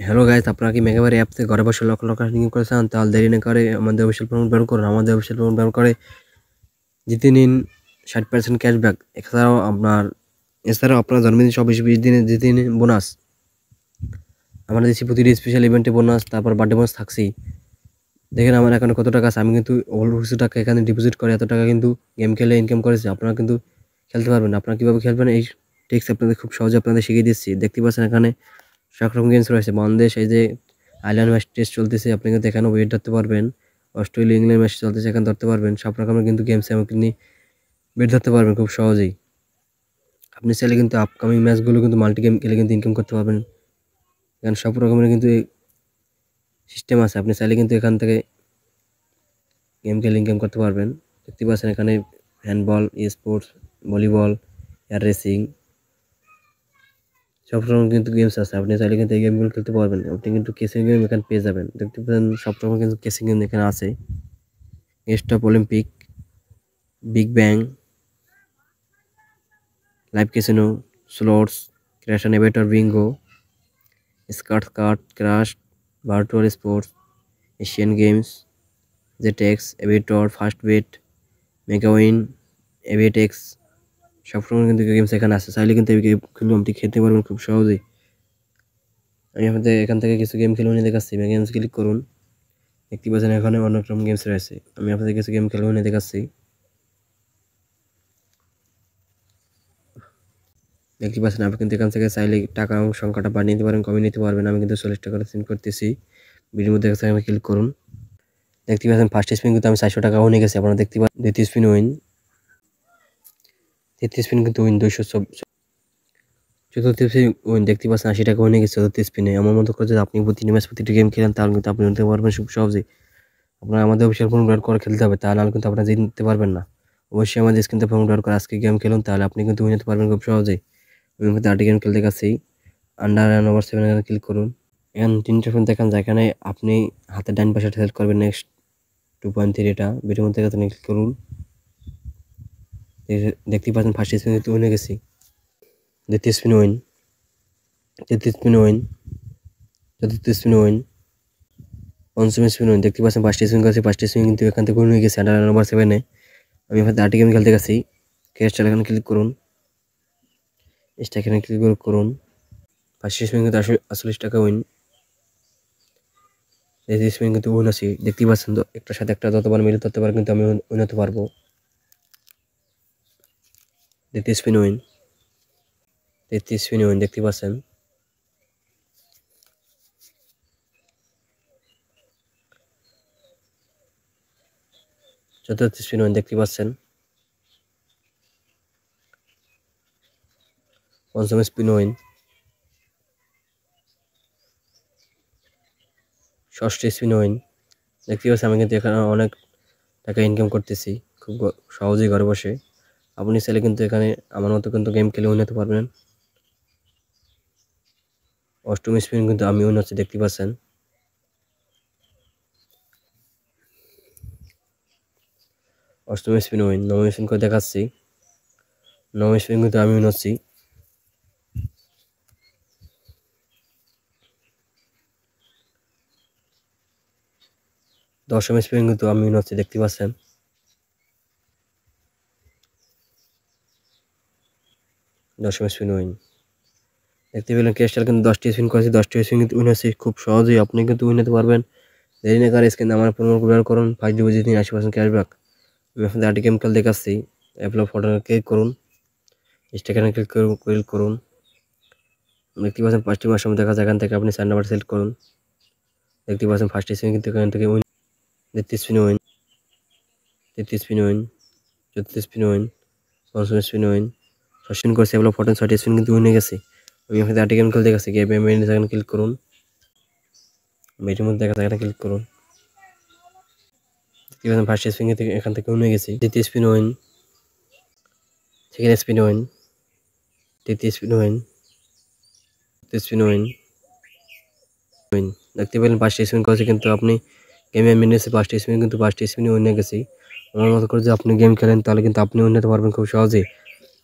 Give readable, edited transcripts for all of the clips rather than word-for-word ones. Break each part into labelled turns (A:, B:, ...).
A: Hello guys, আপনারা কি মেগাবারি app থেকে ঘরে বসে লক্ষ লক্ষ ইনকাম করে চান? তাহলে দেরি না করে আমাদের অফিসিয়াল প্রোমোট ব্যবহার করুন। আমাদের অফিসিয়াল প্রোমোট ব্যবহার করে জিতে নিন 60% ক্যাশব্যাক। এছাড়াও আপনার জন্মদিন সব 20 দিনে জিতে নিন বোনাস। আমরা দিচ্ছি প্রতিটি স্পেশাল ইভেন্টে বোনাস, তারপর বার্থডে বোনাস থাকছেই। দেখেন আমার এখানে কত টাকা আছে, আমি কিন্তু অল্প কিছু টাকা এখানে ডিপোজিট করে এত টাকা কিন্তু গেম খেলে ইনকাম করেছি। আপনারা কিন্তু খেলতে পারবেন। আপনারা কীভাবে খেলবেন এই ট্রিক্স আপনাদের খুব সহজে আপনাদের শিখিয়ে দিচ্ছি। দেখতে পাচ্ছেন এখানে সব রকম গেমস রয়েছে। বাংলাদেশ এই যে আইল্যান্ড ম্যাচ টেস্ট চলতেছে, আপনি কিন্তু এখানে ওয়েট ধরতে পারবেন। অস্ট্রেলিয়া ইংল্যান্ড ম্যাচ চলতেছে, এখানে ধরতে পারবেন। সব রকমের কিন্তু গেমসে আপনি বেট ধরতে পারবেন খুব সহজেই। আপনি চাইলে কিন্তু আপকামিং ম্যাচগুলো কিন্তু মাল্টি গেম খেলে কিন্তু ইনকাম করতে পারবেন। এখানে সব রকমের কিন্তু সিস্টেম আছে, আপনি চাইলে কিন্তু এখান থেকে গেম খেলে ইনকাম করতে পারবেন। দেখতে পাচ্ছেন এখানে handball, sports, volleyball, air racing, সব রকম কিন্তু গেমস আছে। আপনি চাইলে কিন্তু এই গেমগুলো খেলতে পারবেন। আপনি কিন্তু কেসিং গেম এখানে পেয়ে যাবেন। দেখতে পাচ্ছেন সব রকম কিন্তু কেসিং গেম এখানে আছে। Stop Olympic, big bang, live casino, slots, crash and Aviator, bingo, cart crash, virtual sports, Asian games, JetX, Aviator, first bet, Megawin, Avitex, সব রকম কিন্তু গেমস এখানে আছে। চাইলে কিন্তু এই গেমগুলো আপনি খেলতে পারবেন খুব সহজেই। আমি আপনাদের এখান থেকে কিছু গেম খেলে নিয়ে দেখাচ্ছি। গেমস ক্লিক করুন। দেখতে পাচ্ছেন এখানে অনেক রকম গেমস রয়েছে। আমি আপনাদের কিছু গেম খেলে নিয়ে দেখাচ্ছি। দেখতে পাচ্ছেন আপনি কিন্তু এখান থেকে চাইলে টাকা সংখ্যাটা বাড়িয়ে নিতে পারেন, কমিয়ে নিতে পারবেন। আমি কিন্তু 40 টাকা সেন্ড করতেছি। ভিডিওর মধ্যে আমি ক্লিক করুন। দেখতে পাচ্ছেন ফার্স্ট স্পিন কিন্তু আমি 400 টাকা হয়ে গেছে। আপনারা দেখতে পাচ্ছেন দ্বিতীয় স্পিন উইন, তৃতীয় স্পিন কিন্তু উইন 200। চতুর্থ স্পিন উইন দেখতে পাচ্ছেন 80 টাকা হয়ে গেছে চতুর্থ স্পিনে। আমার মতো করে যদি আপনি প্রতিটি ম্যাচ প্রতিটি গেম খেলেন তাহলে কিন্তু আপনি নিতে পারবেন খুব সহজেই। আপনারা আমাদের অফিসিয়াল ফোন ব্যবহার করে খেলতে হবে, তাহলে কিন্তু আপনারা জিততে পারবেন না। অবশ্যই আমাদের স্ক্রিনতে ফোন ব্যবহার করে আজকে গেম খেলুন, তাহলে আপনি কিন্তু উইন হতে পারবেন খুব সহজেই। আমি কিন্তু 8 গেম খেলতে গেছি। আন্ডার অ্যান্ড ওভার 7 এখানে ক্লিক করুন। এখানে 3টে ফোন দেখান যায়, এখানে আপনি হাতের ডান পাশে সিলেক্ট করবেন নেক্সট 2.3 এটা ভিডিওর মধ্যে ক্লিক করুন। দেখতেই পাচ্ছেন ফার্স্ট স্পিন কিন্তু উইনে গেছি। দ্বিতীয় স্পিন উইন, তৃতীয় স্পিন উইন, চতুর্থ স্পিন উইন, পঞ্চম স্পিন উইন। দেখতে পাচ্ছেন ফার্স্ট স্পিন করেছি, ফার্স্ট স্পিন কিন্তু এখান থেকে উইন হয়ে গেছে আন্ডার নাম্বার 7-এ। আমি এখানে 8 গেম খেলতে গেছি। ক্যাশটা এখানে ক্লিক করুন, এটা এখানে ক্লিক করুন। ফার্স্ট স্পিন কিন্তু 48 টাকা উইন। এই স্পিন কিন্তু উইন আছি। দেখতেই পাচ্ছেন তো একটার সাথে একটা যতবার মিলে ততবার কিন্তু আমি উইন হতে পারবো। দ্বিতীয় স্পিন উইন, তৃতীয় স্পিন উইন দেখতে পাচ্ছেন। চতুর্থ স্পিন উইন দেখতে পাচ্ছেন। পঞ্চম স্পিন উইন, ষষ্ঠ স্পিন উইন দেখতে পাচ্ছেন। আমি কিন্তু এখানে অনেক টাকা ইনকাম করতেছি খুব সহজেই ঘরে বসে। আপনি চাইলে কিন্তু এখানে আমার মতো কিন্তু গেম খেলে উইন হতে পারবেন। অষ্টম স্পিন কিন্তু আমি উইন হচ্ছে দেখতে পাচ্ছেন। অষ্টম স্পিন উইন। নবম স্পিন করে দেখাচ্ছি। নবম স্পিন কিন্তু আমি উইন হচ্ছি। দশম স্পিন কিন্তু আমি উইন হচ্ছি দেখতে পাচ্ছেন। দশম স্পিন উইন দেখতে পেলেন। ক্যাশটাল কিন্তু 10টি স্পিন করেছি, 10টি স্পিন কিন্তু উইন হচ্ছে খুব সহজেই। আপনি কিন্তু উইন হতে পারবেন। দেরি না করে স্ক্রিনে আমার প্রোমো ব্যবহার করুন। 5 ডিপোজিট নিন 80% ক্যাশব্যাক। আমি আপনাদের 8 গেম খেল দেখাচ্ছি। অ্যাপলো ফটো ক্লিক করুন, স্টেকারে ক্লিক করুন। দেখতে পাচ্ছেন 5টি মাস সময় দেখা যায়। এখান থেকে আপনি 4 নাম্বার সিলেক্ট করুন। দেখতে পাচ্ছেন ফার্স্ট স্পিন কিন্তু এখান থেকে উইন, দ্বিতীয় স্পিন উইন, তৃতীয় স্পিন উইন, চতুর্থ স্পিন উইন, পঞ্চম স্পিন উইন, ষষ্ঠ স্পিন করছে অ্যাপলো ফটো 6টি স্পিন কিন্তু উইন হয়ে গেছে। আমি আপনাদের 8 গেম খেল দেখাচ্ছি। গেম এখানে ক্লিক করুন। মেয়েটির মধ্যে দেখা যায় এখানে ক্লিক করুন। দেখতে পাচ্ছেন ফার্স্ট স্পিন থেকে এখান থেকে উইন হয়ে গেছি। দ্বিতীয় spin win, second spin win, তৃতীয় স্পিন উইন, চতুর্থ স্পিন উইন। দেখতে পেলেন 5টি স্পিন করেছে কিন্তু আপনি গেমে মিনিটে 5টি স্পিন কিন্তু 5টি স্পিনে উইন হয়ে গেছি। আমার মতো করে যদি আপনি গেম খেলেন তাহলে কিন্তু আপনি উইন হতে পারবেন খুব সহজেই।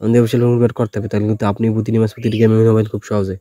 A: আমাদের অবশ্যই করতে হবে, তাহলে কিন্তু আপনি প্রতিটি ম্যাচ প্রতিটি গেমে উইন হবেন খুব সহজে।